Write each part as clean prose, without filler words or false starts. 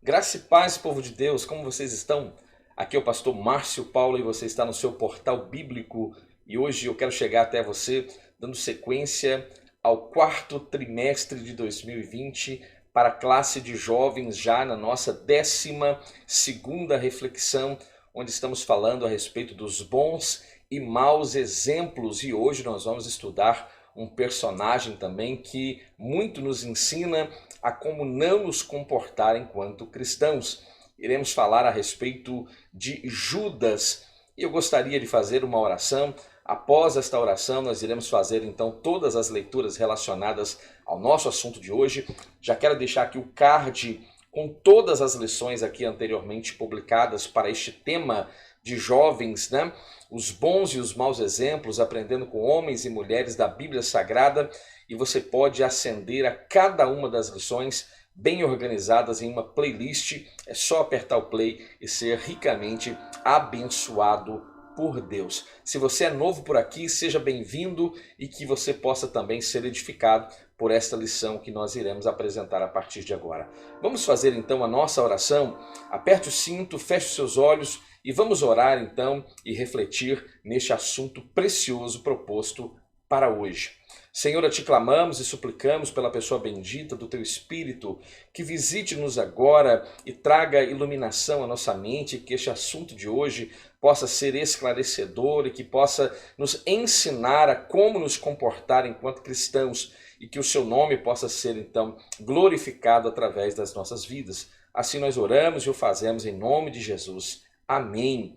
Graça e paz, povo de Deus, como vocês estão? Aqui é o pastor Márcio Paulo e você está no seu portal bíblico e hoje eu quero chegar até você dando sequência ao quarto trimestre de 2020 para a classe de jovens já na nossa 12ª reflexão, onde estamos falando a respeito dos bons e maus exemplos e hoje nós vamos estudar um personagem também que muito nos ensina a como não nos comportar enquanto cristãos. Iremos falar a respeito de Judas e eu gostaria de fazer uma oração. Após esta oração, nós iremos fazer então todas as leituras relacionadas ao nosso assunto de hoje. Já quero deixar aqui o card com todas as lições aqui anteriormente publicadas para este tema de jovens, né? Os bons e os maus exemplos, aprendendo com homens e mulheres da Bíblia Sagrada, e você pode acender a cada uma das lições bem organizadas em uma playlist. É só apertar o play e ser ricamente abençoado por Deus. Se você é novo por aqui, seja bem-vindo e que você possa também ser edificado por esta lição que nós iremos apresentar a partir de agora. Vamos fazer então a nossa oração. Aperte o cinto, feche os seus olhos e vamos orar então e refletir neste assunto precioso proposto para hoje. Senhor, a te clamamos e suplicamos pela pessoa bendita do teu Espírito, que visite-nos agora e traga iluminação à nossa mente, que este assunto de hoje possa ser esclarecedor e que possa nos ensinar a como nos comportar enquanto cristãos e que o seu nome possa ser então glorificado através das nossas vidas. Assim nós oramos e o fazemos em nome de Jesus. Amém.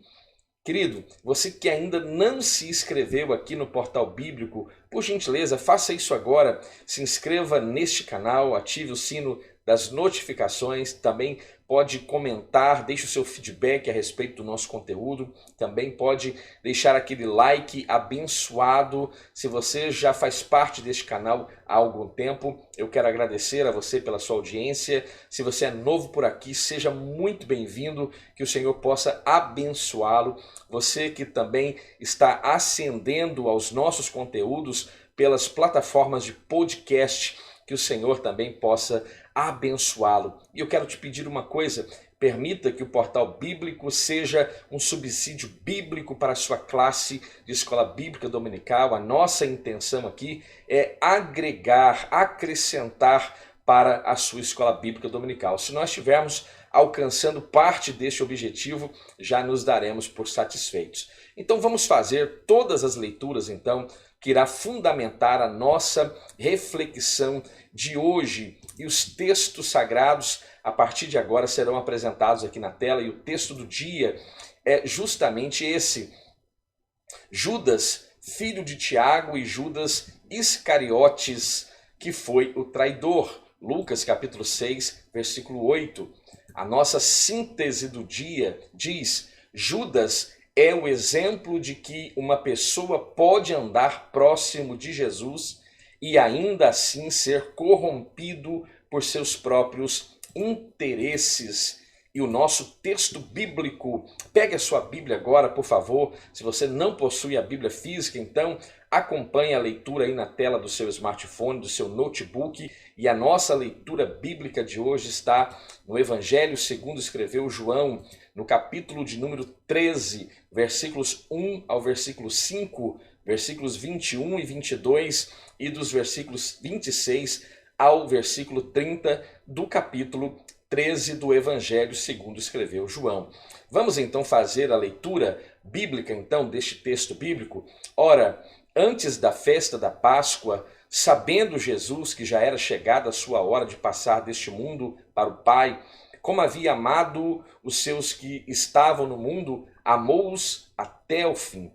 Querido, você que ainda não se inscreveu aqui no Portal Bíblico, por gentileza, faça isso agora. Se inscreva neste canal, ative o sino das notificações, também pode comentar, deixe o seu feedback a respeito do nosso conteúdo, também pode deixar aquele like abençoado. Se você já faz parte deste canal há algum tempo, eu quero agradecer a você pela sua audiência. Se você é novo por aqui, seja muito bem-vindo, que o Senhor possa abençoá-lo. Você que também está ascendendo aos nossos conteúdos pelas plataformas de podcast, que o Senhor também possa abençoá-lo. E eu quero te pedir uma coisa: permita que o Portal Bíblico seja um subsídio bíblico para a sua classe de escola bíblica dominical. A nossa intenção aqui é agregar, acrescentar para a sua escola bíblica dominical. Se nós estivermos alcançando parte deste objetivo, já nos daremos por satisfeitos. Então vamos fazer todas as leituras então que irá fundamentar a nossa reflexão de hoje. E os textos sagrados, a partir de agora, serão apresentados aqui na tela. E o texto do dia é justamente esse: Judas, filho de Tiago, e Judas Iscariotes, que foi o traidor. Lucas capítulo 6, versículo 8. A nossa síntese do dia diz: Judas é o exemplo de que uma pessoa pode andar próximo de Jesus e ainda assim ser corrompido por seus próprios interesses. E o nosso texto bíblico, pegue a sua Bíblia agora, por favor. Se você não possui a Bíblia física, então acompanhe a leitura aí na tela do seu smartphone, do seu notebook. E a nossa leitura bíblica de hoje está no Evangelho segundo escreveu João, no capítulo de número 13, versículos 1 ao versículo 5, versículos 21 e 22 e dos versículos 26 ao versículo 30 do capítulo 13 do Evangelho segundo escreveu João. Vamos então fazer a leitura bíblica então deste texto bíblico. Ora, antes da festa da Páscoa, sabendo Jesus que já era chegada a sua hora de passar deste mundo para o Pai, como havia amado os seus que estavam no mundo, amou-os até o fim.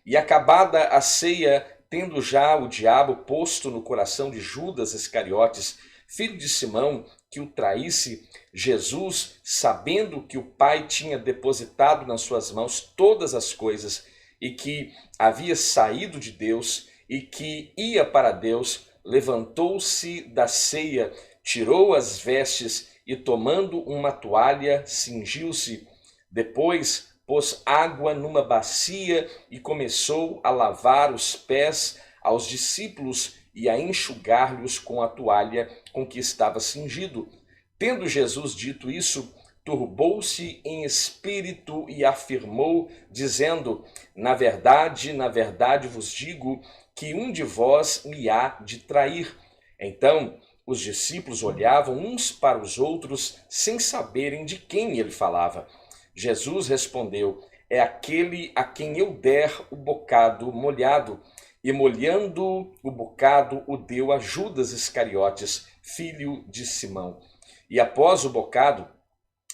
E acabada a ceia, tendo já o diabo posto no coração de Judas Iscariotes, filho de Simão, que o traísse, Jesus, sabendo que o Pai tinha depositado nas suas mãos todas as coisas e que havia saído de Deus e que ia para Deus, levantou-se da ceia, tirou as vestes e, tomando uma toalha, cingiu-se. Depois pôs água numa bacia e começou a lavar os pés aos discípulos e a enxugar-lhes com a toalha com que estava cingido. Tendo Jesus dito isso, turbou-se em espírito e afirmou, dizendo: na verdade vos digo que um de vós me há de trair. Então os discípulos olhavam uns para os outros sem saberem de quem ele falava. Jesus respondeu: é aquele a quem eu der o bocado molhado. E molhando o bocado, o deu a Judas Iscariotes, filho de Simão. E após o bocado,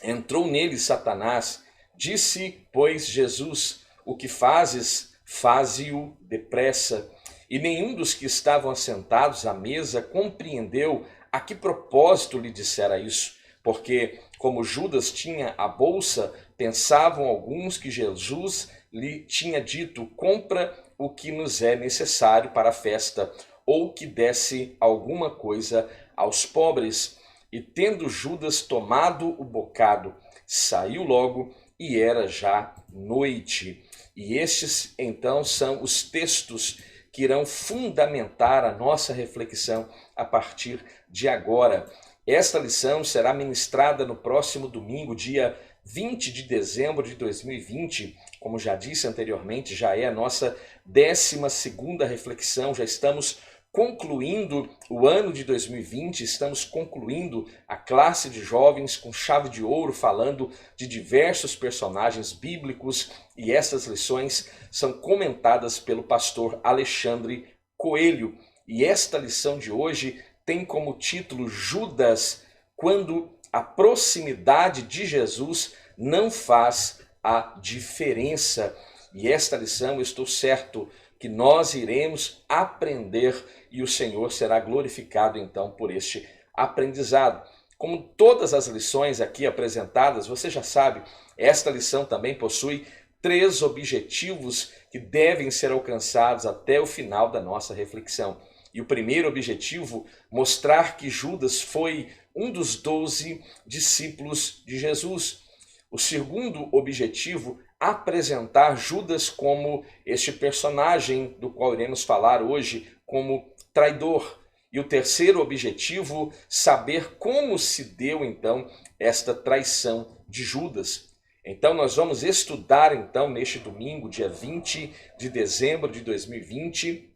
entrou nele Satanás. Disse, pois, Jesus: o que fazes, faze-o depressa. E nenhum dos que estavam assentados à mesa compreendeu a que propósito lhe dissera isso, porque, como Judas tinha a bolsa, pensavam alguns que Jesus lhe tinha dito: compra o que nos é necessário para a festa, ou que desse alguma coisa aos pobres. E tendo Judas tomado o bocado, saiu logo, e era já noite. E estes, então, são os textos que irão fundamentar a nossa reflexão a partir de agora. Esta lição será ministrada no próximo domingo, dia 20 de dezembro de 2020, como já disse anteriormente, já é a nossa 12ª reflexão, já estamos concluindo o ano de 2020, estamos concluindo a classe de jovens com chave de ouro, falando de diversos personagens bíblicos, e essas lições são comentadas pelo pastor Alexandre Coelho. E esta lição de hoje tem como título Judas, quando a proximidade de Jesus não faz a diferença. E esta lição, eu estou certo que nós iremos aprender e o Senhor será glorificado então por este aprendizado. Como todas as lições aqui apresentadas, você já sabe, esta lição também possui 3 objetivos que devem ser alcançados até o final da nossa reflexão. E o primeiro objetivo, mostrar que Judas foi um dos 12 discípulos de Jesus. O segundo objetivo, apresentar Judas como este personagem do qual iremos falar hoje, como traidor. E o terceiro objetivo, saber como se deu então esta traição de Judas. Então nós vamos estudar então neste domingo, dia 20 de dezembro de 2020,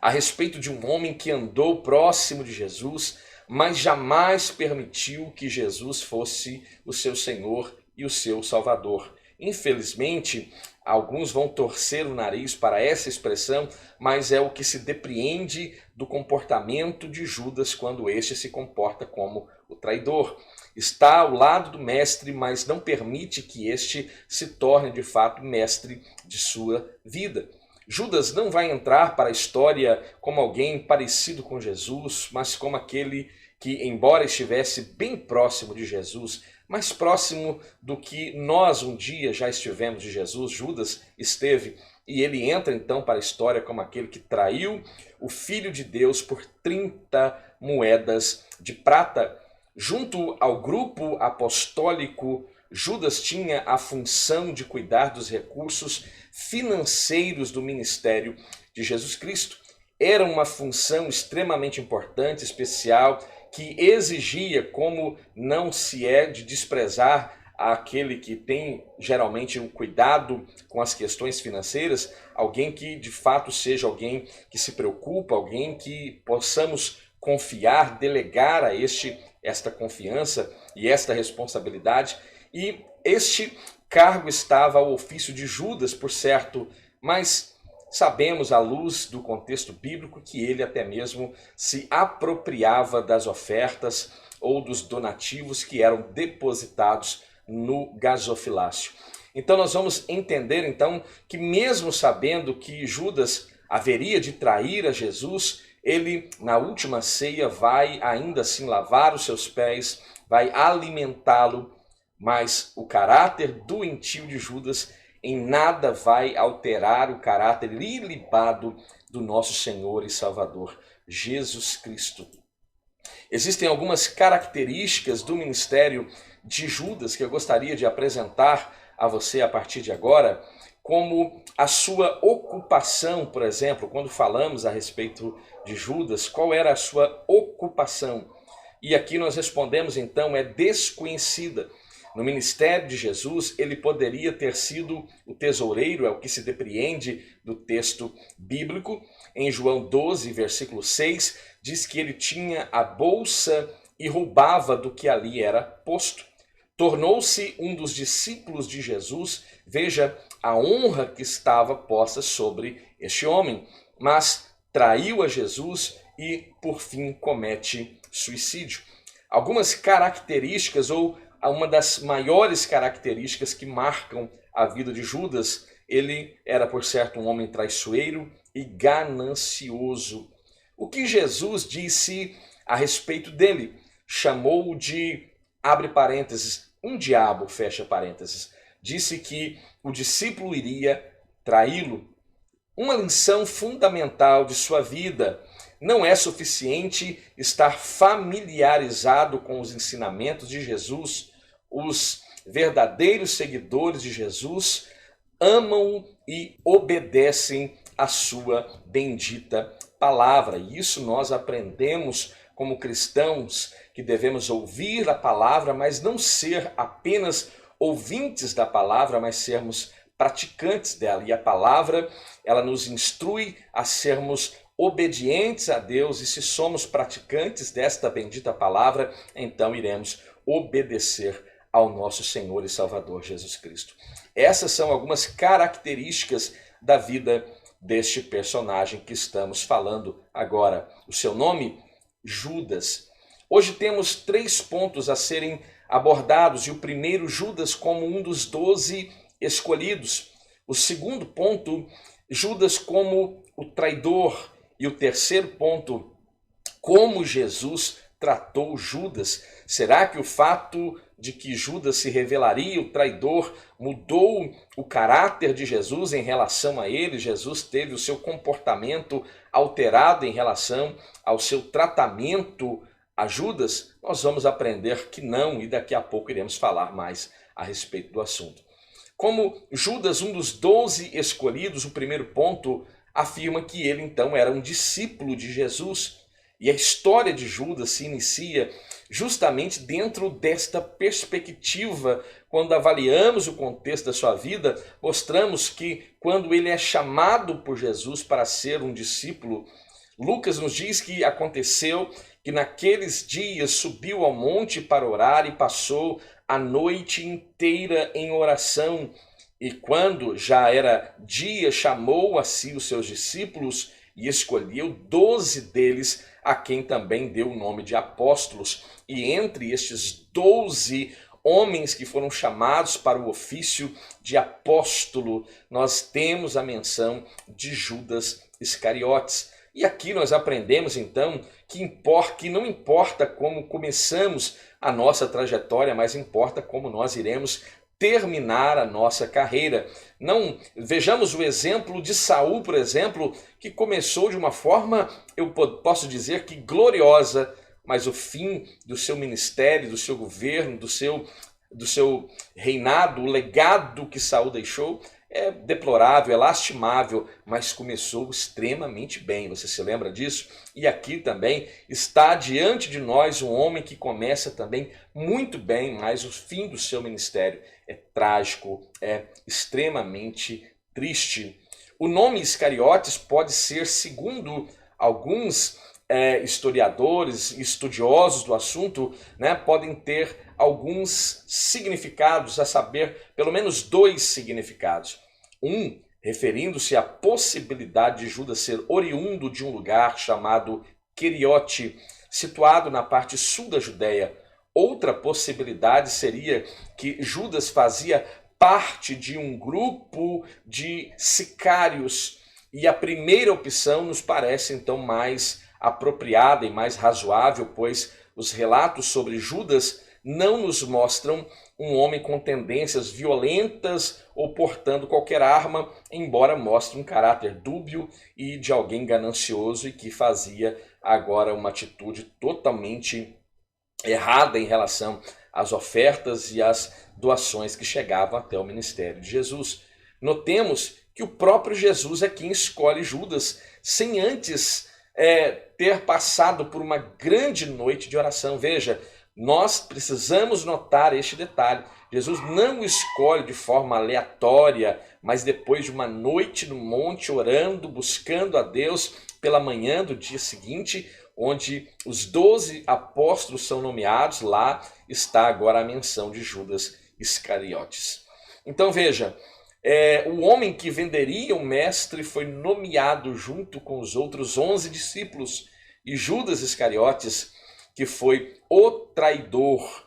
a respeito de um homem que andou próximo de Jesus, mas jamais permitiu que Jesus fosse o seu Senhor e o seu Salvador. Infelizmente, alguns vão torcer o nariz para essa expressão, mas é o que se depreende do comportamento de Judas quando este se comporta como o traidor. Está ao lado do mestre, mas não permite que este se torne de fato mestre de sua vida. Judas não vai entrar para a história como alguém parecido com Jesus, mas como aquele que, embora estivesse bem próximo de Jesus, mais próximo do que nós um dia já estivemos de Jesus, Judas esteve, e ele entra então para a história como aquele que traiu o Filho de Deus por 30 moedas de prata. Junto ao grupo apostólico, Judas tinha a função de cuidar dos recursos financeiros do ministério de Jesus Cristo. Era uma função extremamente importante, especial, que exigia, como não se é de desprezar aquele que tem geralmente um cuidado com as questões financeiras, alguém que de fato seja alguém que se preocupa, alguém que possamos confiar, delegar a esta confiança e esta responsabilidade. E este cargo estava ao ofício de Judas, por certo, mas sabemos, à luz do contexto bíblico, que ele até mesmo se apropriava das ofertas ou dos donativos que eram depositados no gasofilácio. Então nós vamos entender então que mesmo sabendo que Judas haveria de trair a Jesus, ele na última ceia vai ainda assim lavar os seus pés, vai alimentá-lo, mas o caráter doentio de Judas em nada vai alterar o caráter ilibado do nosso Senhor e Salvador, Jesus Cristo. Existem algumas características do ministério de Judas que eu gostaria de apresentar a você a partir de agora, como a sua ocupação, por exemplo, quando falamos a respeito de Judas, qual era a sua ocupação? E aqui nós respondemos então, é desconhecida. No ministério de Jesus, ele poderia ter sido o tesoureiro, é o que se depreende do texto bíblico. Em João 12, versículo 6, diz que ele tinha a bolsa e roubava do que ali era posto. Tornou-se um dos discípulos de Jesus, veja a honra que estava posta sobre este homem, mas traiu a Jesus e, por fim, comete suicídio. Algumas características, ou uma das maiores características que marcam a vida de Judas, ele era, por certo, um homem traiçoeiro e ganancioso. O que Jesus disse a respeito dele? Chamou-o de, abre parênteses, um diabo, fecha parênteses. Disse que o discípulo iria traí-lo. Uma lição fundamental de sua vida: não é suficiente estar familiarizado com os ensinamentos de Jesus. Os verdadeiros seguidores de Jesus amam e obedecem a sua bendita palavra. E isso nós aprendemos como cristãos, que devemos ouvir a palavra, mas não ser apenas ouvintes da palavra, mas sermos praticantes dela. E a palavra, ela nos instrui a sermos obedientes a Deus, e se somos praticantes desta bendita palavra, então iremos obedecer ao nosso Senhor e Salvador Jesus Cristo. Essas são algumas características da vida deste personagem que estamos falando agora. O seu nome? Judas. Hoje temos 3 pontos a serem abordados, e o primeiro, Judas como um dos 12 escolhidos. O segundo ponto, Judas como o traidor. E o terceiro ponto, como Jesus tratou Judas. Será que o fato de que Judas se revelaria o traidor mudou o caráter de Jesus em relação a ele? Jesus teve o seu comportamento alterado em relação ao seu tratamento a Judas? Nós vamos aprender que não, e daqui a pouco iremos falar mais a respeito do assunto. Como Judas, um dos 12 escolhidos, o primeiro ponto afirma que ele então era um discípulo de Jesus. E a história de Judas se inicia justamente dentro desta perspectiva. Quando avaliamos o contexto da sua vida, mostramos que quando ele é chamado por Jesus para ser um discípulo, Lucas nos diz que aconteceu que naqueles dias subiu ao monte para orar e passou a noite inteira em oração. E quando já era dia, chamou a si os seus discípulos e escolheu 12 deles, a quem também deu o nome de apóstolos. E entre estes 12 homens que foram chamados para o ofício de apóstolo, nós temos a menção de Judas Iscariotes. E aqui nós aprendemos então que não importa como começamos a nossa trajetória, mas importa como nós iremos terminar a nossa carreira. Não vejamos o exemplo de Saul, por exemplo, que começou de uma forma, eu posso dizer que gloriosa, mas o fim do seu ministério, do seu governo, do seu reinado, o legado que Saul deixou é deplorável, é lastimável, mas começou extremamente bem. Você se lembra disso? E aqui também está diante de nós um homem que começa também muito bem, mas o fim do seu ministério é trágico, é extremamente triste. O nome Iscariotes pode ser, segundo alguns historiadores, estudiosos do assunto, podem ter alguns significados, a saber, pelo menos 2 significados. Um, referindo-se à possibilidade de Judas ser oriundo de um lugar chamado Queriote, situado na parte sul da Judéia. Outra possibilidade seria que Judas fazia parte de um grupo de sicários. E a primeira opção nos parece então mais apropriada e mais razoável, pois os relatos sobre Judas não nos mostram um homem com tendências violentas ou portando qualquer arma, embora mostre um caráter dúbio e de alguém ganancioso e que fazia agora uma atitude totalmente errada em relação às ofertas e às doações que chegavam até o ministério de Jesus. Notemos que o próprio Jesus é quem escolhe Judas, sem antes ter passado por uma grande noite de oração. Veja, Nós precisamos notar este detalhe. Jesus não escolhe de forma aleatória, mas depois de uma noite no monte orando, buscando a Deus pela manhã do dia seguinte, onde os 12 apóstolos são nomeados, lá está agora a menção de Judas Iscariotes. Então veja, o homem que venderia o mestre foi nomeado junto com os outros 11 discípulos, e Judas Iscariotes, que foi o traidor.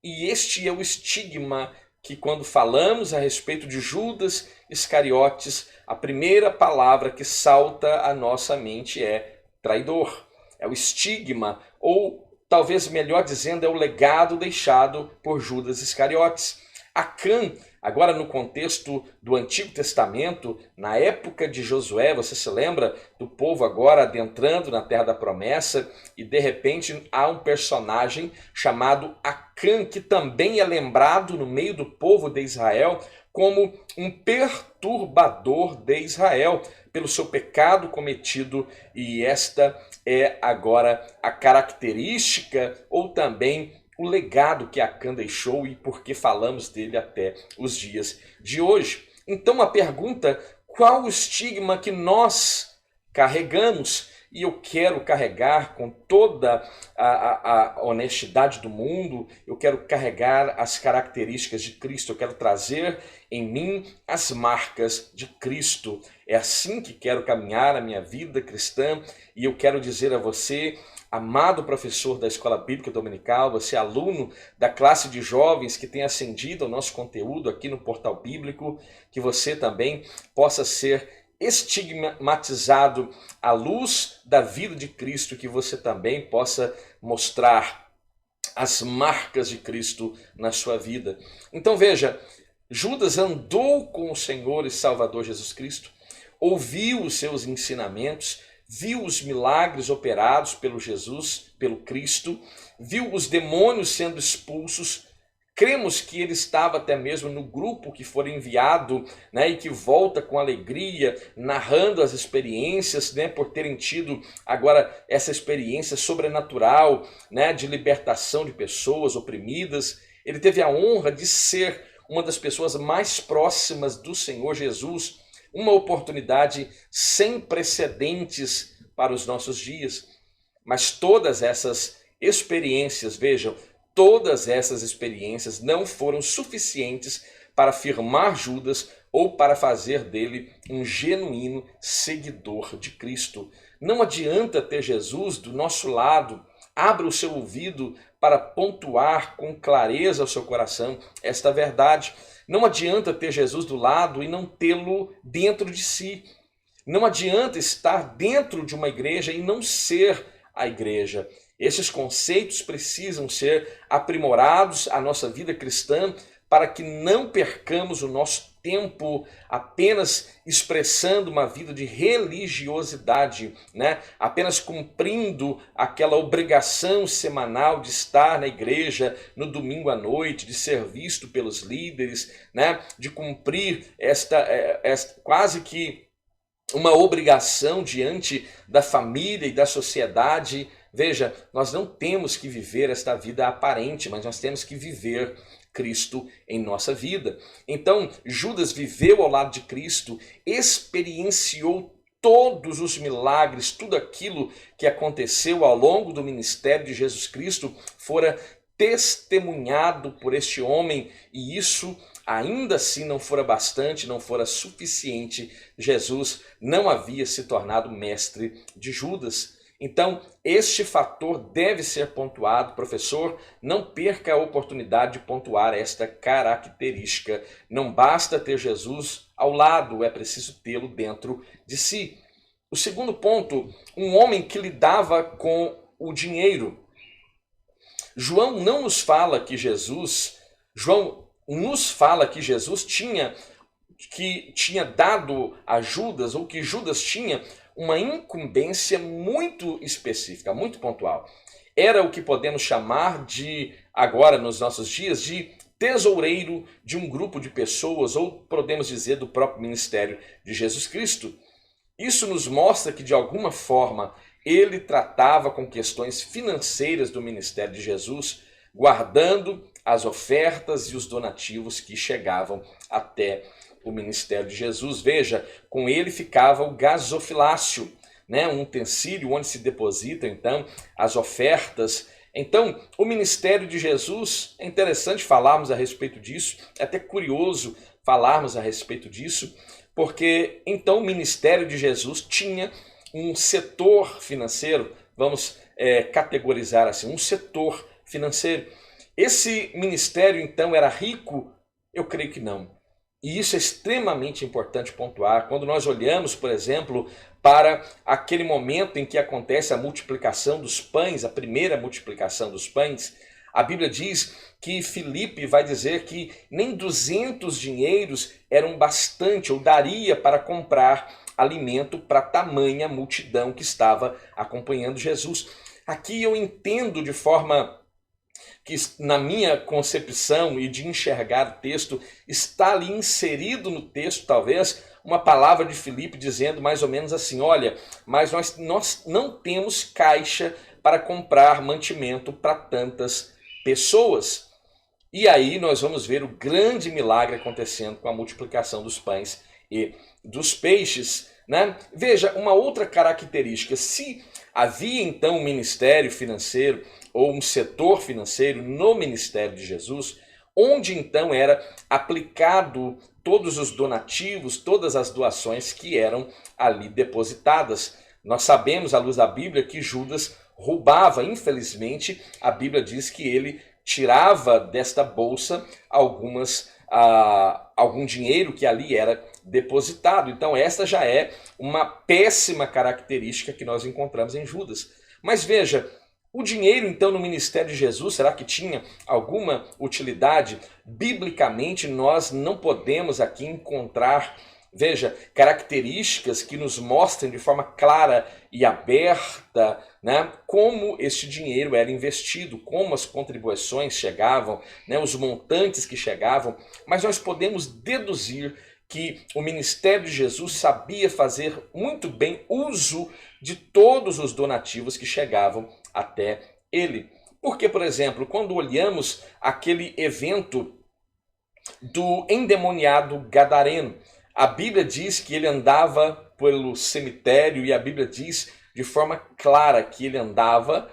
E este é o estigma que, quando falamos a respeito de Judas Iscariotes, a primeira palavra que salta à nossa mente é traidor. É o estigma, ou talvez melhor dizendo, é o legado deixado por Judas Iscariotes. Acã, agora no contexto do Antigo Testamento, na época de Josué, você se lembra do povo agora adentrando na Terra da Promessa, e de repente há um personagem chamado Acã, que também é lembrado no meio do povo de Israel como um perturbador de Israel, pelo seu pecado cometido, e esta é agora a característica ou também o legado que Acã deixou e por que falamos dele até os dias de hoje. Então a pergunta, qual o estigma que nós carregamos? E eu quero carregar com toda a honestidade do mundo, eu quero carregar as características de Cristo, eu quero trazer em mim as marcas de Cristo. É assim que quero caminhar a minha vida cristã, e eu quero dizer a você, amado professor da Escola Bíblica Dominical, você aluno da classe de jovens que tem ascendido ao nosso conteúdo aqui no Portal Bíblico, que você também possa ser estigmatizado à luz da vida de Cristo, que você também possa mostrar as marcas de Cristo na sua vida. Então veja, Judas andou com o Senhor e Salvador Jesus Cristo, ouviu os seus ensinamentos, viu os milagres operados pelo Jesus, pelo Cristo, viu os demônios sendo expulsos. Cremos que ele estava até mesmo no grupo que foi enviado, né, e que volta com alegria, narrando as experiências, né, por terem tido agora essa experiência sobrenatural, né, de libertação de pessoas oprimidas. Ele teve a honra de ser uma das pessoas mais próximas do Senhor Jesus, uma oportunidade sem precedentes para os nossos dias. Mas todas essas experiências, vejam, todas essas experiências não foram suficientes para firmar Judas ou para fazer dele um genuíno seguidor de Cristo. Não adianta ter Jesus do nosso lado. Abra o seu ouvido para pontuar com clareza ao seu coração esta verdade. Não adianta ter Jesus do lado e não tê-lo dentro de si. Não adianta estar dentro de uma igreja e não ser a igreja. Esses conceitos precisam ser aprimorados à nossa vida cristã para que não percamos o nosso tempo apenas expressando uma vida de religiosidade, né? Apenas cumprindo aquela obrigação semanal de estar na igreja no domingo à noite, de ser visto pelos líderes, né? De cumprir esta quase que uma obrigação diante da família e da sociedade. Veja, nós não temos que viver esta vida aparente, mas nós temos que viver Cristo em nossa vida. Então, Judas viveu ao lado de Cristo, experienciou todos os milagres, tudo aquilo que aconteceu ao longo do ministério de Jesus Cristo fora testemunhado por este homem, e isso ainda assim não fora bastante, não fora suficiente. Jesus não havia se tornado mestre de Judas. Então, este fator deve ser pontuado. Professor, não perca a oportunidade de pontuar esta característica. Não basta ter Jesus ao lado, é preciso tê-lo dentro de si. O segundo ponto, um homem que lidava com o dinheiro. João nos fala que Jesus tinha dado a Judas, ou que Judas tinha uma incumbência muito específica, muito pontual. Era o que podemos chamar de, agora nos nossos dias, de tesoureiro de um grupo de pessoas, ou podemos dizer do próprio ministério de Jesus Cristo. Isso nos mostra que, de alguma forma, ele tratava com questões financeiras do ministério de Jesus, guardando as ofertas e os donativos que chegavam até o ministério de Jesus. Veja, com ele ficava o gasofilácio, né? Um utensílio onde se depositam então as ofertas. Então, o ministério de Jesus, é interessante falarmos a respeito disso, é até curioso falarmos a respeito disso, porque então o ministério de Jesus tinha um setor financeiro, vamos categorizar assim, um setor financeiro. Esse ministério então era rico? Eu creio que não. E isso é extremamente importante pontuar. Quando nós olhamos, por exemplo, para aquele momento em que acontece a multiplicação dos pães, a primeira multiplicação dos pães, a Bíblia diz que Filipe vai dizer que nem 200 dinheiros eram bastante ou daria para comprar alimento para tamanha multidão que estava acompanhando Jesus. Aqui eu entendo de forma que, na minha concepção e de enxergar o texto, está ali inserido no texto, talvez, uma palavra de Filipe dizendo mais ou menos assim: olha, mas nós não temos caixa para comprar mantimento para tantas pessoas. E aí nós vamos ver o grande milagre acontecendo com a multiplicação dos pães e dos peixes, né? Veja, uma outra característica: se havia então um ministério financeiro ou um setor financeiro no ministério de Jesus, onde então era aplicado todos os donativos, todas as doações que eram ali depositadas. Nós sabemos, à luz da Bíblia, que Judas roubava. Infelizmente, a Bíblia diz que ele tirava desta bolsa algum dinheiro que ali era depositado. Então esta já é uma péssima característica que nós encontramos em Judas. Mas veja, o dinheiro então no ministério de Jesus, será que tinha alguma utilidade? Biblicamente nós não podemos aqui encontrar, veja, características que nos mostrem de forma clara e aberta, né, como este dinheiro era investido, como as contribuições chegavam, né, os montantes que chegavam, mas nós podemos deduzir que o ministério de Jesus sabia fazer muito bem uso de todos os donativos que chegavam até ele. Porque, por exemplo, quando olhamos aquele evento do endemoniado gadareno, a Bíblia diz que ele andava pelo cemitério e a Bíblia diz de forma clara que ele andava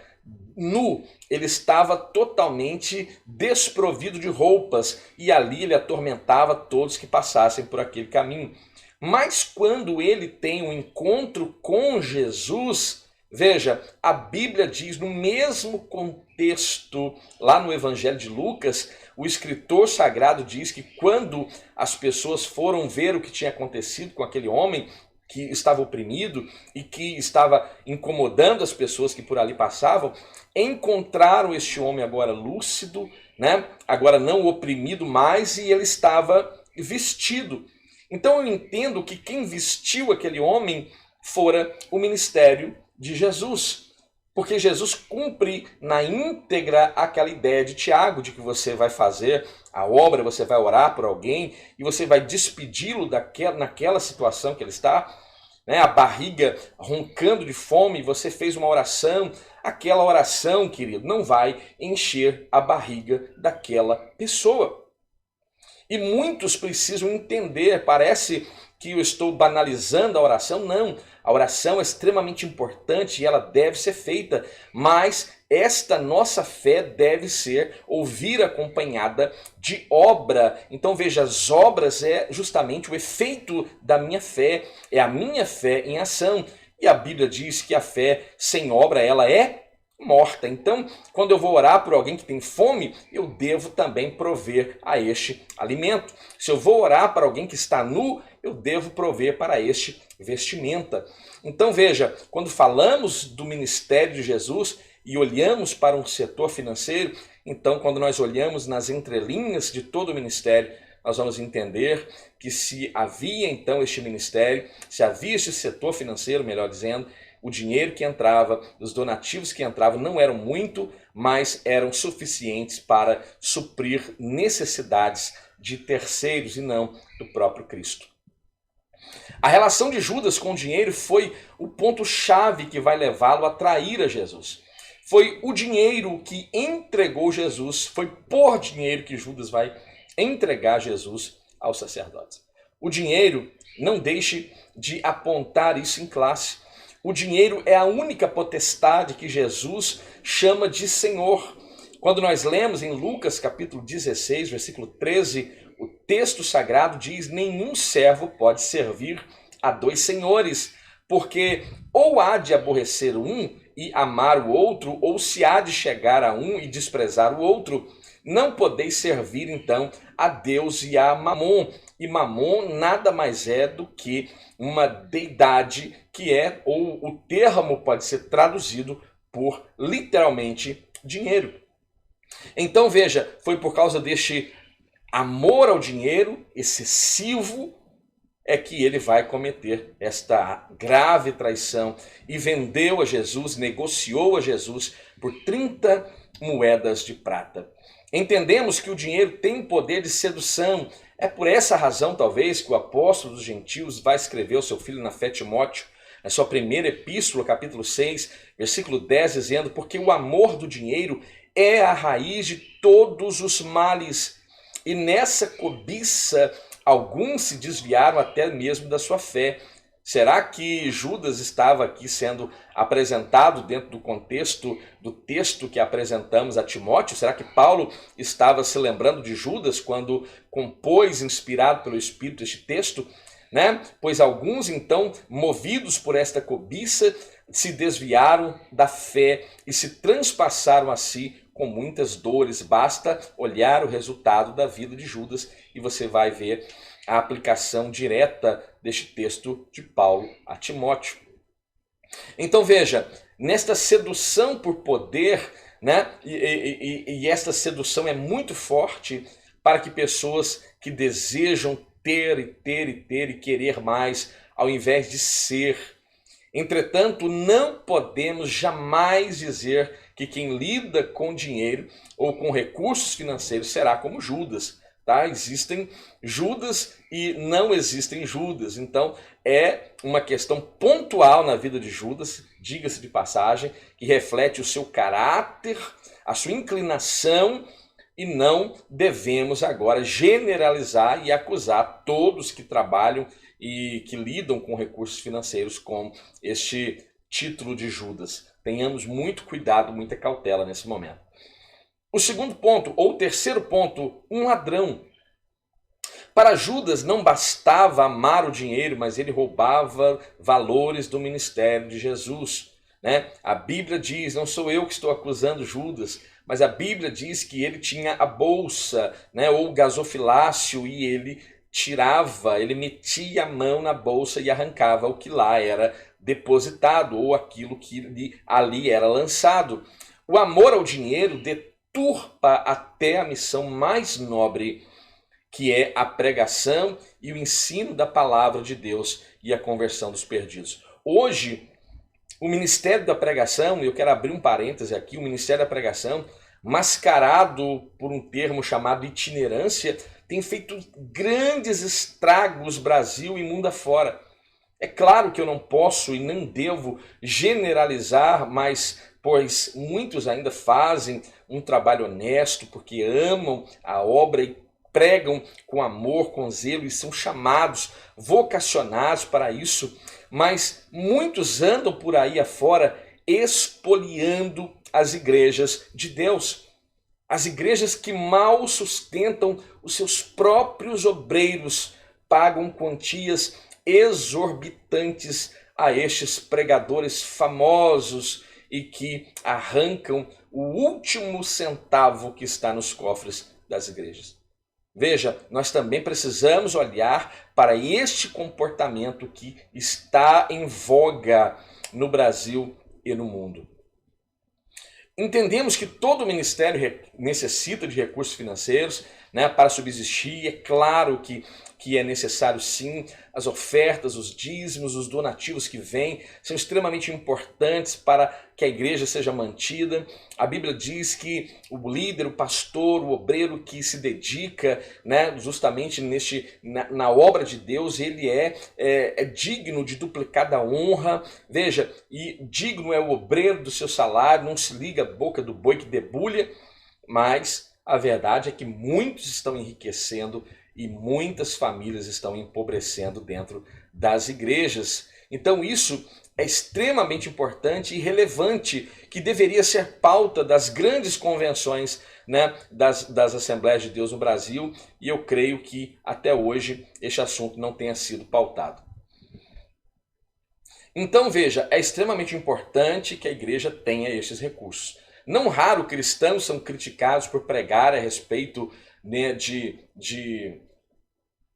nu, ele estava totalmente desprovido de roupas e ali ele atormentava todos que passassem por aquele caminho. Mas quando ele tem um encontro com Jesus, veja, a Bíblia diz no mesmo contexto, lá no Evangelho de Lucas, o escritor sagrado diz que quando as pessoas foram ver o que tinha acontecido com aquele homem que estava oprimido e que estava incomodando as pessoas que por ali passavam, encontraram este homem agora lúcido, né? Agora não oprimido mais, e ele estava vestido. Então eu entendo que quem vestiu aquele homem fora o ministério de Jesus, porque Jesus cumpre na íntegra aquela ideia de Tiago, de que você vai fazer a obra, você vai orar por alguém e você vai despedi-lo naquela situação que ele está, né, a barriga roncando de fome, você fez uma oração, aquela oração, querido, não vai encher a barriga daquela pessoa. E muitos precisam entender, parece que eu estou banalizando a oração, não. A oração é extremamente importante e ela deve ser feita, mas esta nossa fé deve ser ouvir acompanhada de obra. Então veja, as obras é justamente o efeito da minha fé, é a minha fé em ação. E a Bíblia diz que a fé sem obra ela é morta. Então, quando eu vou orar por alguém que tem fome, eu devo também prover a este alimento. Se eu vou orar para alguém que está nu, eu devo prover para este vestimenta. Então veja, quando falamos do ministério de Jesus e olhamos para um setor financeiro, então quando nós olhamos nas entrelinhas de todo o ministério, nós vamos entender que se havia então este ministério, se havia este setor financeiro, melhor dizendo, o dinheiro que entrava, os donativos que entravam não eram muito, mas eram suficientes para suprir necessidades de terceiros e não do próprio Cristo. A relação de Judas com o dinheiro foi o ponto-chave que vai levá-lo a trair a Jesus. Foi o dinheiro que entregou Jesus, foi por dinheiro que Judas vai entregar Jesus aos sacerdotes. O dinheiro, não deixe de apontar isso em classe. O dinheiro é a única potestade que Jesus chama de Senhor. Quando nós lemos em Lucas capítulo 16, versículo 13, o texto sagrado diz: nenhum servo pode servir a dois senhores, porque ou há de aborrecer um e amar o outro, ou se há de chegar a um e desprezar o outro. Não podeis servir, então, a Deus e a Mamon. E Mamon nada mais é do que uma deidade que é, ou o termo pode ser traduzido por, literalmente, dinheiro. Então, veja, foi por causa deste amor ao dinheiro excessivo é que ele vai cometer esta grave traição e vendeu a Jesus, negociou a Jesus por 30 moedas de prata. Entendemos que o dinheiro tem poder de sedução. É por essa razão, talvez, que o apóstolo dos gentios vai escrever ao seu filho na fé Timóteo, na sua primeira epístola, capítulo 6, versículo 10, dizendo: porque o amor do dinheiro é a raiz de todos os males, e nessa cobiça alguns se desviaram até mesmo da sua fé. Será que Judas estava aqui sendo apresentado dentro do contexto do texto que apresentamos a Timóteo? Será que Paulo estava se lembrando de Judas quando compôs, inspirado pelo Espírito, este texto? Pois alguns, então, movidos por esta cobiça, se desviaram da fé e se transpassaram a si com muitas dores. Basta olhar o resultado da vida de Judas e você vai ver a aplicação direta deste texto de Paulo a Timóteo. Então veja, nesta sedução por poder, e esta sedução é muito forte para que pessoas que desejam ter e querer mais, ao invés de ser. Entretanto, não podemos jamais dizer que quem lida com dinheiro ou com recursos financeiros será como Judas. Tá? Existem Judas e não existem Judas. Então, é uma questão pontual na vida de Judas, diga-se de passagem, que reflete o seu caráter, a sua inclinação, e não devemos agora generalizar e acusar todos que trabalham e que lidam com recursos financeiros com este título de Judas. Tenhamos muito cuidado, muita cautela nesse momento. O segundo ponto, ou terceiro ponto, um ladrão. Para Judas não bastava amar o dinheiro, mas ele roubava valores do ministério de Jesus. A Bíblia diz, não sou eu que estou acusando Judas, mas a Bíblia diz que ele tinha a bolsa, ou o gasofilácio, e ele tirava, ele metia a mão na bolsa e arrancava o que lá era depositado, ou aquilo que ali era lançado. O amor ao dinheiro deturpa até a missão mais nobre, que é a pregação e o ensino da palavra de Deus e a conversão dos perdidos. Hoje, o ministério da pregação, e eu quero abrir um parêntese aqui, o ministério da pregação, mascarado por um termo chamado itinerância, tem feito grandes estragos Brasil e mundo afora. É claro que eu não posso e nem devo generalizar, mas pois muitos ainda fazem um trabalho honesto porque amam a obra e pregam com amor, com zelo e são chamados, vocacionados para isso, mas muitos andam por aí afora expoliando as igrejas de Deus. As igrejas que mal sustentam os seus próprios obreiros pagam quantias exorbitantes a estes pregadores famosos e que arrancam o último centavo que está nos cofres das igrejas. Veja, nós também precisamos olhar para este comportamento que está em voga no Brasil e no mundo. Entendemos que todo ministério necessita de recursos financeiros, né, para subsistir. É claro que é necessário sim, as ofertas, os dízimos, os donativos que vêm são extremamente importantes para que a igreja seja mantida. A Bíblia diz que o líder, o pastor, o obreiro que se dedica, né, justamente na obra de Deus, ele é digno de duplicada honra. Veja, e digno é o obreiro do seu salário, não se liga à boca do boi que debulha, mas a verdade é que muitos estão enriquecendo e muitas famílias estão empobrecendo dentro das igrejas. Então isso é extremamente importante e relevante, que deveria ser pauta das grandes convenções, né, das Assembleias de Deus no Brasil, e eu creio que até hoje este assunto não tenha sido pautado. Então veja, é extremamente importante que a igreja tenha estes recursos. Não raro cristãos são criticados por pregar a respeito, né, de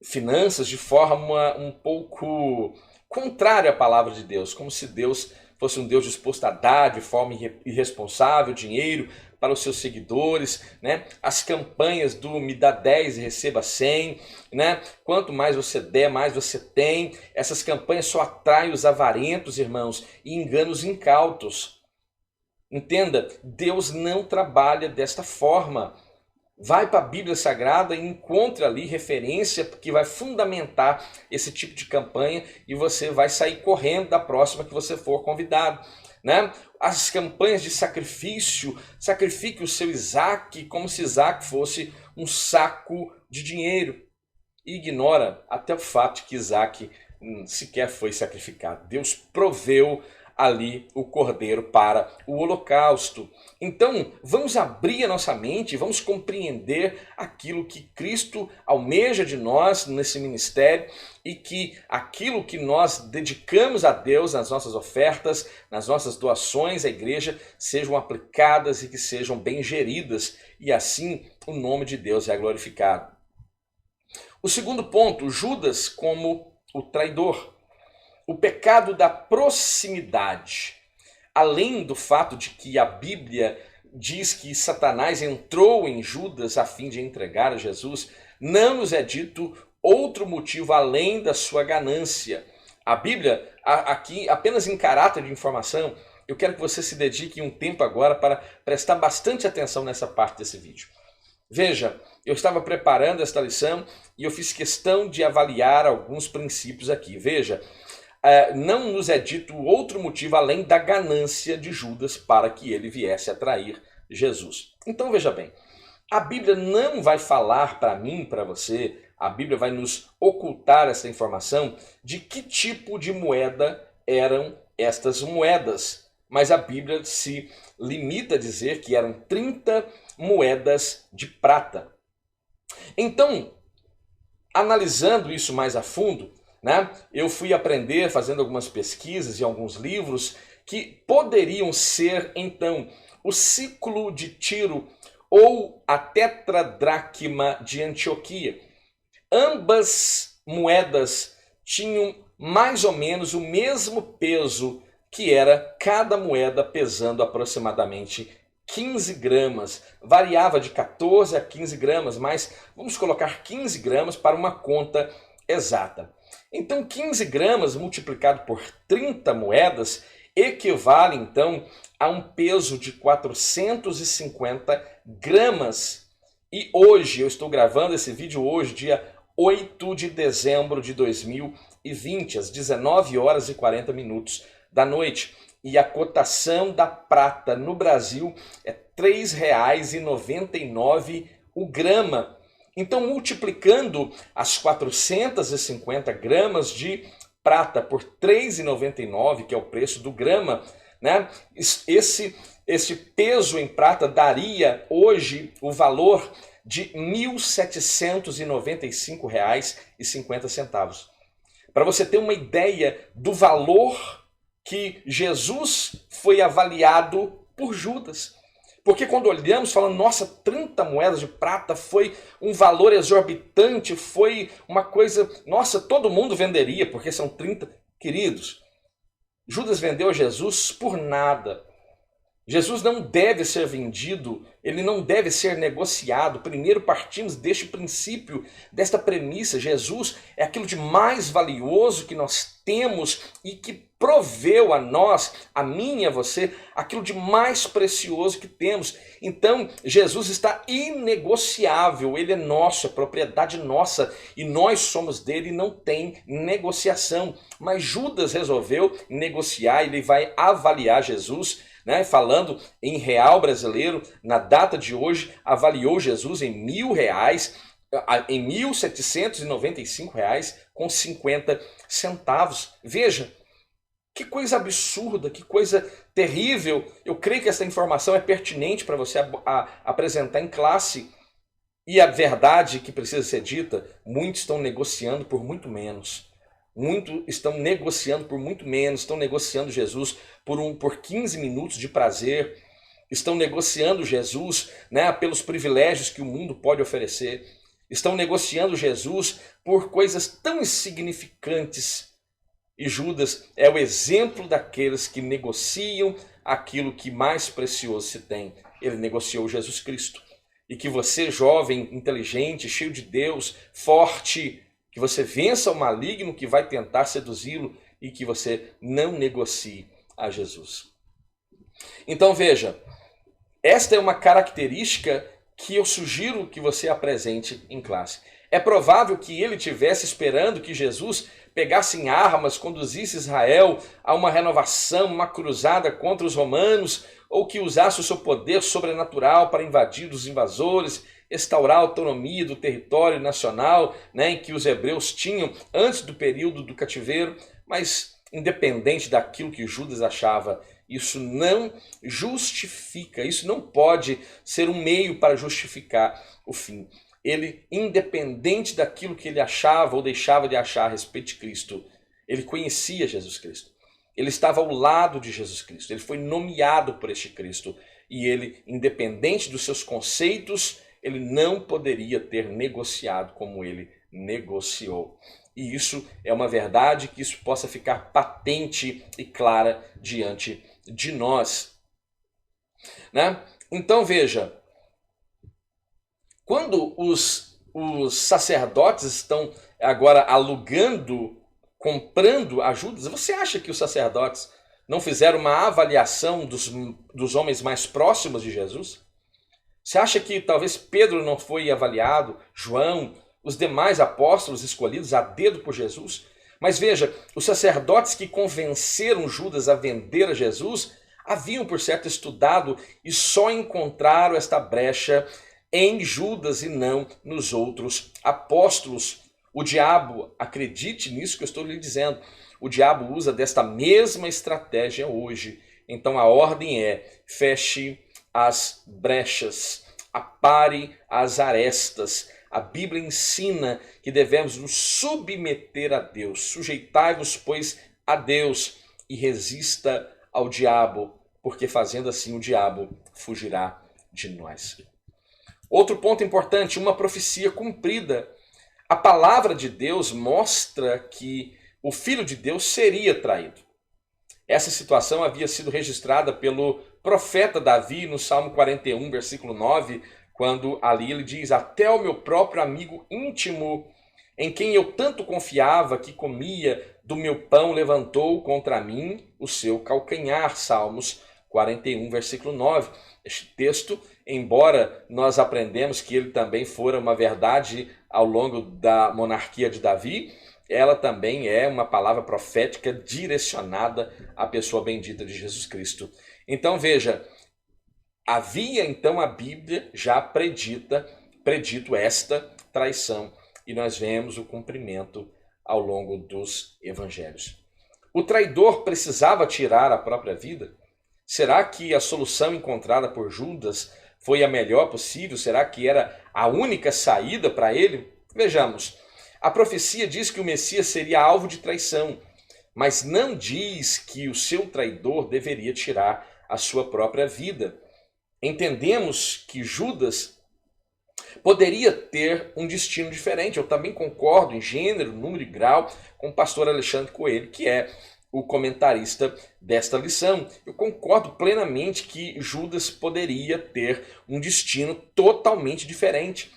finanças de forma um pouco contrária à palavra de Deus, como se Deus fosse um Deus disposto a dar de forma irresponsável dinheiro para os seus seguidores, né? As campanhas do me dá 10 e receba 100, né? Quanto mais você der, mais você tem. Essas campanhas só atraem os avarentos, irmãos, e enganam os incautos. Entenda, Deus não trabalha desta forma. Vai para a Bíblia Sagrada e encontre ali referência que vai fundamentar esse tipo de campanha, e você vai sair correndo da próxima que você for convidado, né? As campanhas de sacrifício, sacrifique o seu Isaac como se Isaac fosse um saco de dinheiro. E ignora até o fato de que Isaac sequer foi sacrificado. Deus proveu ali o cordeiro para o holocausto. Então, vamos abrir a nossa mente, vamos compreender aquilo que Cristo almeja de nós nesse ministério, e que aquilo que nós dedicamos a Deus nas nossas ofertas, nas nossas doações à igreja, sejam aplicadas e que sejam bem geridas, e assim o nome de Deus é glorificado. O segundo ponto, Judas como o traidor. O pecado da proximidade. Além do fato de que a Bíblia diz que Satanás entrou em Judas a fim de entregar a Jesus, não nos é dito outro motivo além da sua ganância. A Bíblia, aqui apenas em caráter de informação, eu quero que você se dedique um tempo agora para prestar bastante atenção nessa parte desse vídeo. Veja, eu estava preparando esta lição e eu fiz questão de avaliar alguns princípios aqui. Veja, não nos é dito outro motivo além da ganância de Judas para que ele viesse a trair Jesus. Então veja bem, a Bíblia não vai falar para mim, para você, a Bíblia vai nos ocultar essa informação de que tipo de moeda eram estas moedas. Mas a Bíblia se limita a dizer que eram 30 moedas de prata. Então, analisando isso mais a fundo, né, eu fui aprender, fazendo algumas pesquisas e alguns livros, que poderiam ser, então, o ciclo de Tiro ou a tetradraquima de Antioquia. Ambas moedas tinham mais ou menos o mesmo peso, que era cada moeda pesando aproximadamente 15 gramas. Variava de 14 a 15 gramas, mas vamos colocar 15 gramas para uma conta exata. Então 15 gramas multiplicado por 30 moedas equivale então a um peso de 450 gramas. E hoje, eu estou gravando esse vídeo hoje, dia 8 de dezembro de 2020, às 19 horas e 40 minutos da noite. E a cotação da prata no Brasil é R$ 3,99 o grama. Então, multiplicando as 450 gramas de prata por R$ 3,99, que é o preço do grama, né? Esse peso em prata daria hoje o valor de R$ 1.795,50. Para você ter uma ideia do valor que Jesus foi avaliado por Judas. Porque quando olhamos, falando, nossa, 30 moedas de prata foi um valor exorbitante, foi uma coisa, nossa, todo mundo venderia, porque são 30. Queridos, Judas vendeu Jesus por nada. Jesus não deve ser vendido, ele não deve ser negociado. Primeiro partimos deste princípio, desta premissa. Jesus é aquilo de mais valioso que nós temos e que proveu a nós, a mim e a você, aquilo de mais precioso que temos. Então, Jesus está inegociável, ele é nosso, é propriedade nossa e nós somos dele e não tem negociação. Mas Judas resolveu negociar, ele vai avaliar Jesus, né? Falando em real brasileiro, na data de hoje, avaliou Jesus em R$ 1.000, em R$ 1.795,50. Veja, que coisa absurda, que coisa terrível. Eu creio que essa informação é pertinente para você apresentar em classe. E a verdade que precisa ser dita, muitos estão negociando por muito menos. Muitos estão negociando por muito menos, estão negociando Jesus por 15 minutos de prazer, estão negociando Jesus, né, pelos privilégios que o mundo pode oferecer, estão negociando Jesus por coisas tão insignificantes. E Judas é o exemplo daqueles que negociam aquilo que mais precioso se tem. Ele negociou Jesus Cristo. E que você, jovem, inteligente, cheio de Deus, forte, que você vença o maligno que vai tentar seduzi-lo e que você não negocie a Jesus. Então veja, esta é uma característica que eu sugiro que você apresente em classe. É provável que ele estivesse esperando que Jesus pegasse em armas, conduzisse Israel a uma renovação, uma cruzada contra os romanos, ou que usasse o seu poder sobrenatural para invadir os invasores, restaurar a autonomia do território nacional, né, em que os hebreus tinham antes do período do cativeiro. Mas independente daquilo que Judas achava, isso não justifica, isso não pode ser um meio para justificar o fim. Ele, independente daquilo que ele achava ou deixava de achar a respeito de Cristo, ele conhecia Jesus Cristo. Ele estava ao lado de Jesus Cristo, ele foi nomeado por este Cristo. E ele, independente dos seus conceitos, ele não poderia ter negociado como ele negociou. E isso é uma verdade que isso possa ficar patente e clara diante de nós, né? Então veja, quando os sacerdotes estão agora alugando, comprando ajudas, você acha que os sacerdotes não fizeram uma avaliação dos homens mais próximos de Jesus? Você acha que talvez Pedro não foi avaliado, João, os demais apóstolos escolhidos a dedo por Jesus? Mas veja, os sacerdotes que convenceram Judas a vender a Jesus haviam, por certo, estudado e só encontraram esta brecha em Judas e não nos outros apóstolos. O diabo, acredite nisso que eu estou lhe dizendo, o diabo usa desta mesma estratégia hoje. Então a ordem é: feche as brechas, apare as arestas. A Bíblia ensina que devemos nos submeter a Deus. Sujeitai-vos, pois, a Deus e resista ao diabo, porque fazendo assim o diabo fugirá de nós. Outro ponto importante, uma profecia cumprida. A palavra de Deus mostra que o Filho de Deus seria traído. Essa situação havia sido registrada pelo profeta Davi no Salmo 41, versículo 9, quando ali ele diz: até o meu próprio amigo íntimo, em quem eu tanto confiava, que comia do meu pão, levantou contra mim o seu calcanhar. Salmos 41, versículo 9. Este texto, embora nós aprendemos que ele também fora uma verdade ao longo da monarquia de Davi, ela também é uma palavra profética direcionada à pessoa bendita de Jesus Cristo. Então veja, havia então a Bíblia já predito esta traição, e nós vemos o cumprimento ao longo dos evangelhos. O traidor precisava tirar a própria vida? Será que a solução encontrada por Judas foi a melhor possível? Será que era a única saída para ele? Vejamos, a profecia diz que o Messias seria alvo de traição, mas não diz que o seu traidor deveria tirar a sua própria vida. Entendemos que Judas poderia ter um destino diferente. Eu também concordo em gênero, número e grau com o pastor Alexandre Coelho, que é o comentarista desta lição. Eu concordo plenamente que Judas poderia ter um destino totalmente diferente.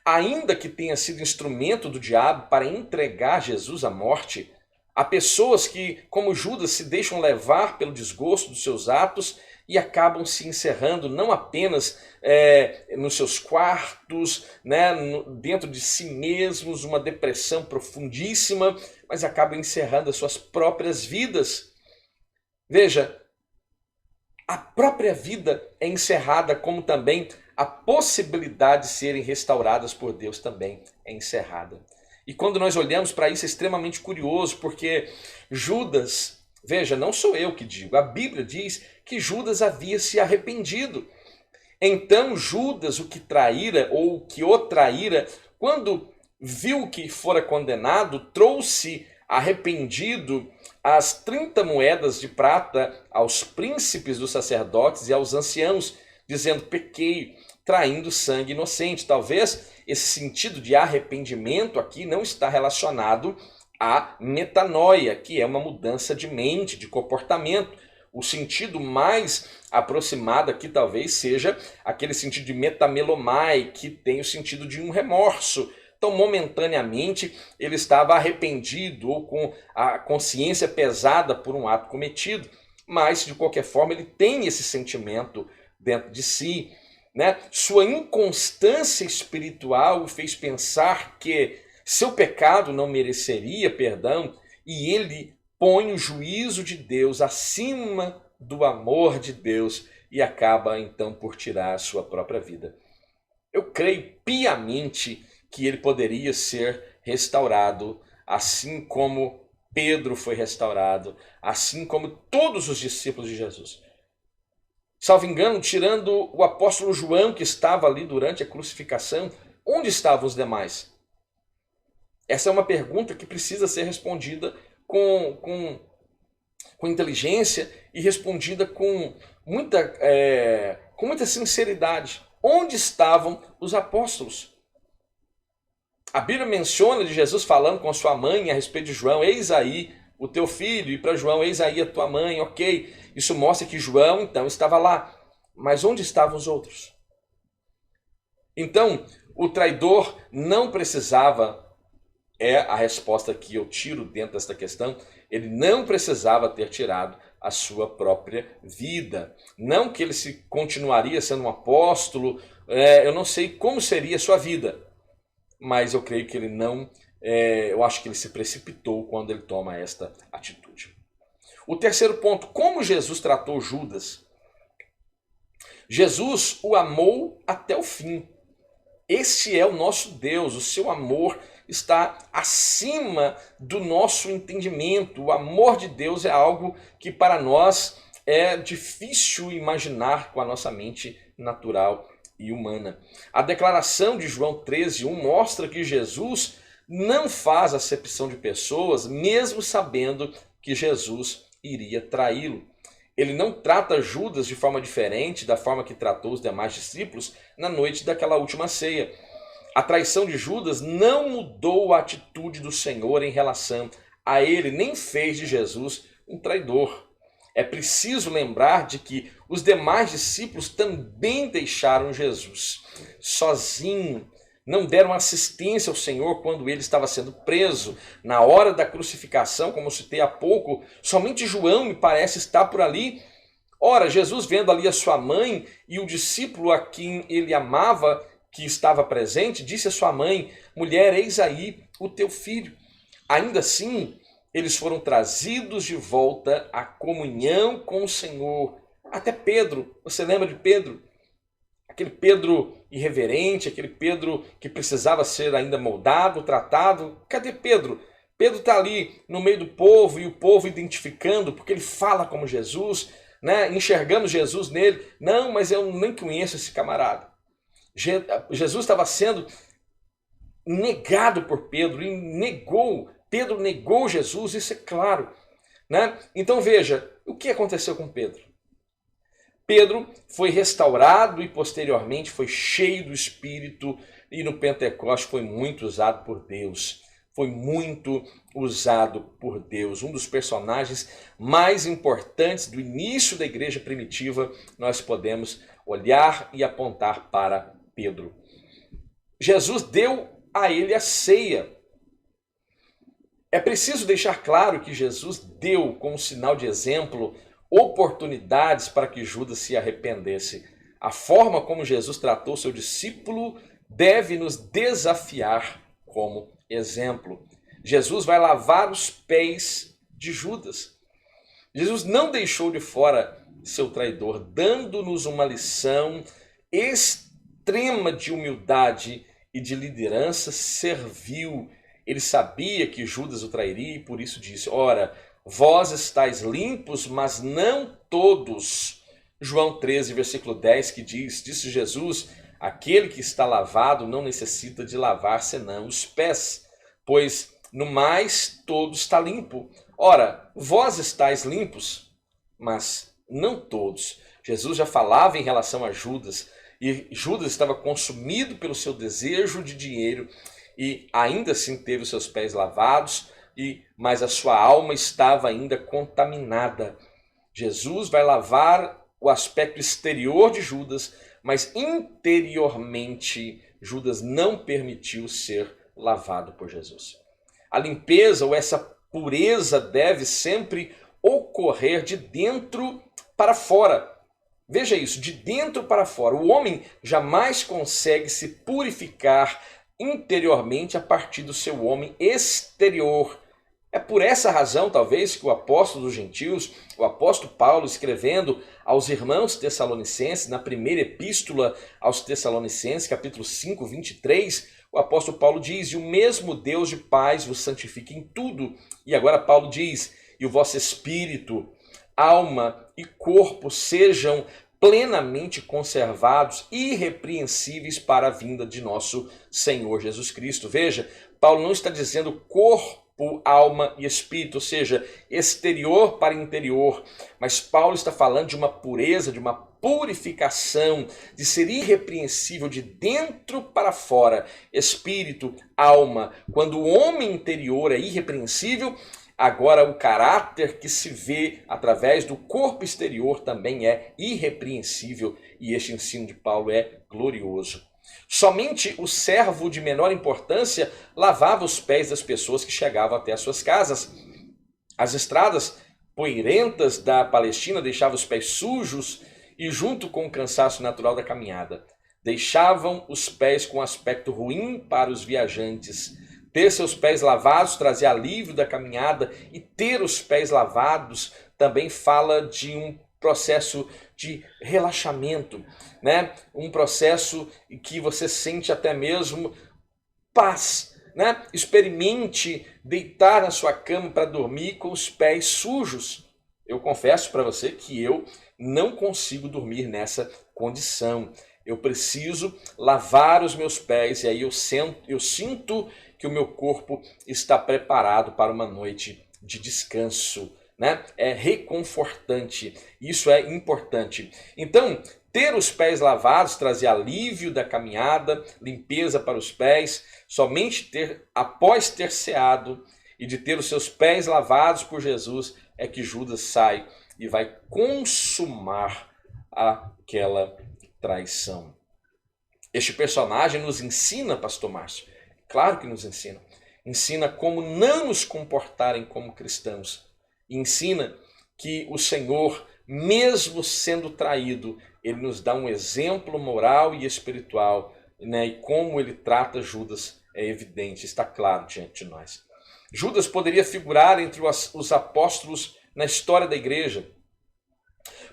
Ainda que tenha sido instrumento do diabo para entregar Jesus à morte, há pessoas que, como Judas, se deixam levar pelo desgosto dos seus atos e acabam se encerrando não apenas nos seus quartos, né, dentro de si mesmos, uma depressão profundíssima, mas acabam encerrando as suas próprias vidas. Veja, a própria vida é encerrada, como também a possibilidade de serem restauradas por Deus também é encerrada. E quando nós olhamos para isso é extremamente curioso, porque Judas, veja, não sou eu que digo, a Bíblia diz que Judas havia se arrependido. Então Judas, o que traíra ou o que o traíra, quando viu que fora condenado, trouxe arrependido as 30 moedas de prata aos príncipes dos sacerdotes e aos anciãos, dizendo: pequei, traindo sangue inocente. Talvez esse sentido de arrependimento aqui não está relacionado à metanoia, que é uma mudança de mente, de comportamento. O sentido mais aproximado aqui talvez seja aquele sentido de metamelomai, que tem o sentido de um remorso. Então, momentaneamente, ele estava arrependido ou com a consciência pesada por um ato cometido, mas, de qualquer forma, ele tem esse sentimento dentro de si, né? Sua inconstância espiritual o fez pensar que seu pecado não mereceria perdão e ele põe o juízo de Deus acima do amor de Deus e acaba, então, por tirar a sua própria vida. Eu creio piamente que ele poderia ser restaurado, assim como Pedro foi restaurado, assim como todos os discípulos de Jesus. Salvo engano, tirando o apóstolo João, que estava ali durante a crucificação, onde estavam os demais? Essa é uma pergunta que precisa ser respondida com inteligência e respondida com muita sinceridade. Onde estavam os apóstolos? A Bíblia menciona de Jesus falando com a sua mãe a respeito de João: eis aí o teu filho, e para João: eis aí a tua mãe. Ok, isso mostra que João então estava lá, mas onde estavam os outros? Então, o traidor não precisava, é a resposta que eu tiro dentro desta questão, ele não precisava ter tirado a sua própria vida. Não que ele se continuaria sendo um apóstolo, eu não sei como seria a sua vida, mas eu creio que ele não, eu acho que ele se precipitou quando ele toma esta atitude. O terceiro ponto: como Jesus tratou Judas? Jesus o amou até o fim. Esse é o nosso Deus, o seu amor está acima do nosso entendimento. O amor de Deus é algo que para nós é difícil imaginar com a nossa mente natural e humana. A declaração de João 13:1 mostra que Jesus não faz acepção de pessoas, mesmo sabendo que Jesus iria traí-lo. Ele não trata Judas de forma diferente da forma que tratou os demais discípulos na noite daquela última ceia. A traição de Judas não mudou a atitude do Senhor em relação a ele, nem fez de Jesus um traidor. É preciso lembrar de que os demais discípulos também deixaram Jesus sozinho, não deram assistência ao Senhor quando ele estava sendo preso. Na hora da crucificação, como eu citei há pouco, somente João me parece estar por ali. Ora, Jesus, vendo ali a sua mãe e o discípulo a quem ele amava, que estava presente, disse à sua mãe: mulher, eis aí o teu filho. Ainda assim, eles foram trazidos de volta à comunhão com o Senhor. Até Pedro, você lembra de Pedro? Aquele Pedro irreverente, aquele Pedro que precisava ser ainda moldado, tratado. Cadê Pedro? Pedro está ali no meio do povo e o povo identificando, porque ele fala como Jesus, né? Enxergamos Jesus nele. Não, mas eu nem conheço esse camarada. Jesus estava sendo negado por Pedro e Pedro negou Jesus, isso é claro, né? Então veja, o que aconteceu com Pedro? Pedro foi restaurado e posteriormente foi cheio do Espírito e no Pentecostes foi muito usado por Deus. foi muito usado por Deus. Um dos personagens mais importantes do início da igreja primitiva, nós podemos olhar e apontar para Pedro. Jesus deu a ele a ceia. É preciso deixar claro que Jesus deu, como sinal de exemplo, oportunidades para que Judas se arrependesse. A forma como Jesus tratou seu discípulo deve nos desafiar como exemplo. Jesus vai lavar os pés de Judas. Jesus não deixou de fora seu traidor, dando-nos uma lição extrema de humildade e de liderança servil. Ele sabia que Judas o trairia e por isso disse: ora, vós estáis limpos, mas não todos. João 13, versículo 10, que diz: disse Jesus, aquele que está lavado não necessita de lavar senão os pés, pois no mais todo está limpo. Ora, vós estáis limpos, mas não todos. Jesus já falava em relação a Judas, e Judas estava consumido pelo seu desejo de dinheiro e ainda assim teve os seus pés lavados, mas a sua alma estava ainda contaminada. Jesus vai lavar o aspecto exterior de Judas, mas interiormente Judas não permitiu ser lavado por Jesus. A limpeza ou essa pureza deve sempre ocorrer de dentro para fora. Veja isso, de dentro para fora. O homem jamais consegue se purificar interiormente a partir do seu homem exterior. É por essa razão, talvez, que o apóstolo dos gentios, o apóstolo Paulo, escrevendo aos irmãos tessalonicenses, na primeira epístola aos Tessalonicenses, capítulo 5, 23, o apóstolo Paulo diz: e o mesmo Deus de paz vos santifique em tudo. E agora Paulo diz: e o vosso espírito, alma e corpo sejam plenamente conservados, irrepreensíveis para a vinda de nosso Senhor Jesus Cristo. Veja, Paulo não está dizendo corpo, alma e espírito, ou seja, exterior para interior, mas Paulo está falando de uma pureza, de uma purificação, de ser irrepreensível de dentro para fora, espírito, alma. Quando o homem interior é irrepreensível, agora o caráter que se vê através do corpo exterior também é irrepreensível, e este ensino de Paulo é glorioso. Somente o servo de menor importância lavava os pés das pessoas que chegavam até as suas casas. As estradas poeirentas da Palestina deixavam os pés sujos e, junto com o cansaço natural da caminhada, deixavam os pés com aspecto ruim para os viajantes. Ter seus pés lavados trazia alívio da caminhada, e ter os pés lavados também fala de um processo de relaxamento, né? Um processo em que você sente até mesmo paz, né? Experimente deitar na sua cama para dormir com os pés sujos. Eu confesso para você que eu não consigo dormir nessa condição. Eu preciso lavar os meus pés e aí eu sinto que o meu corpo está preparado para uma noite de descanso, né? É reconfortante, isso é importante. Então, ter os pés lavados trazia alívio da caminhada, limpeza para os pés. Somente após ter ceado e de ter os seus pés lavados por Jesus, é que Judas sai e vai consumar aquela traição. Este personagem nos ensina, pastor Márcio, claro que nos ensina. Ensina como não nos comportarem como cristãos. E ensina que o Senhor, mesmo sendo traído, ele nos dá um exemplo moral e espiritual, né? E como ele trata Judas é evidente, está claro diante de nós. Judas poderia figurar entre os apóstolos na história da igreja.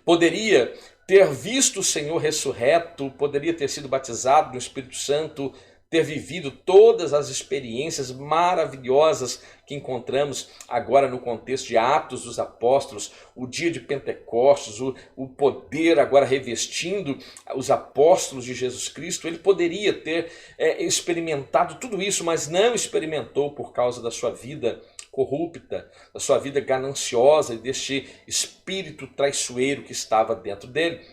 Poderia ter visto o Senhor ressurreto, poderia ter sido batizado no Espírito Santo, ter vivido todas as experiências maravilhosas que encontramos agora no contexto de Atos dos Apóstolos, o dia de Pentecostes, o poder agora revestindo os apóstolos de Jesus Cristo. Ele poderia ter experimentado tudo isso, mas não experimentou por causa da sua vida corrupta, da sua vida gananciosa e deste espírito traiçoeiro que estava dentro dele.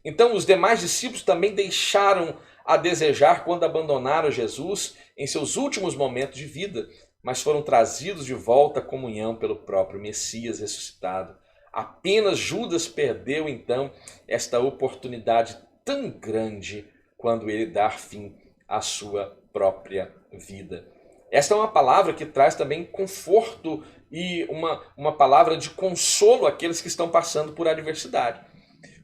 Então os demais discípulos também deixaram a desejar quando abandonaram Jesus em seus últimos momentos de vida. mas foram trazidos de volta à comunhão pelo próprio Messias ressuscitado. Apenas Judas perdeu então esta oportunidade tão grande quando ele dar fim à sua própria vida. Esta é uma palavra que traz também conforto e uma palavra de consolo àqueles que estão passando por adversidade.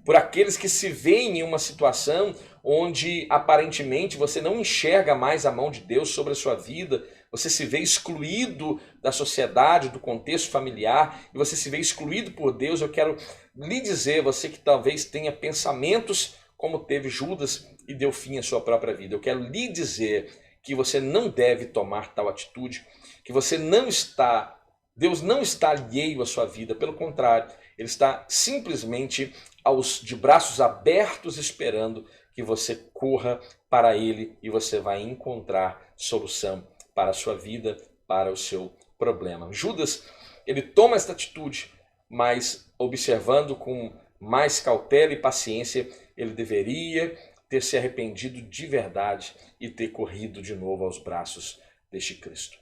Por aqueles que se veem em uma situação onde aparentemente você não enxerga mais a mão de Deus sobre a sua vida, você se vê excluído da sociedade, do contexto familiar, e você se vê excluído por Deus. Eu quero lhe dizer, você que talvez tenha pensamentos como teve Judas e deu fim à sua própria vida, eu quero lhe dizer que você não deve tomar tal atitude, que Deus não está alheio à sua vida, pelo contrário, Ele está simplesmente de braços abertos esperando que você corra para Ele e você vai encontrar solução para a sua vida, para o seu problema. Judas, ele toma esta atitude, mas observando com mais cautela e paciência, ele deveria ter se arrependido de verdade e ter corrido de novo aos braços deste Cristo.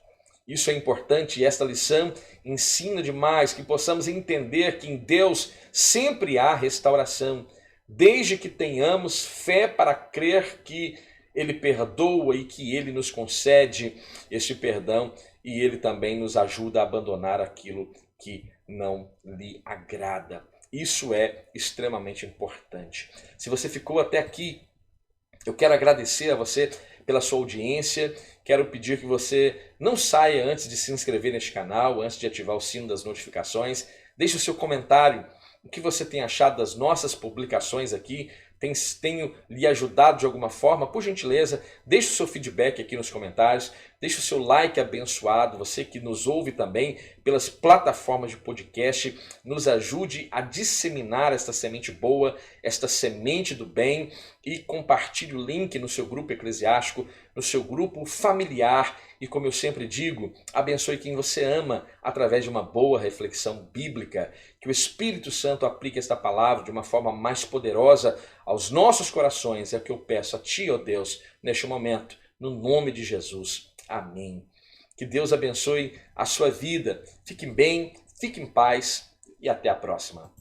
Isso é importante e esta lição ensina demais que possamos entender que em Deus sempre há restauração, desde que tenhamos fé para crer que Ele perdoa e que Ele nos concede este perdão e Ele também nos ajuda a abandonar aquilo que não lhe agrada. Isso é extremamente importante. Se você ficou até aqui, eu quero agradecer a você pela sua audiência. Quero pedir que você não saia antes de se inscrever neste canal, antes de ativar o sino das notificações. Deixe o seu comentário, o que você tem achado das nossas publicações aqui. Tenho lhe ajudado de alguma forma? Por gentileza, deixe o seu feedback aqui nos comentários. Deixe o seu like abençoado. Você que nos ouve também pelas plataformas de podcast, nos ajude a disseminar esta semente boa, esta semente do bem, e compartilhe o link no seu grupo eclesiástico, no seu grupo familiar. E como eu sempre digo, abençoe quem você ama através de uma boa reflexão bíblica. Que o Espírito Santo aplique esta palavra de uma forma mais poderosa aos nossos corações. É o que eu peço a Ti, ó Deus, neste momento, no nome de Jesus. Amém. Que Deus abençoe a sua vida. Fique bem, fique em paz e até a próxima.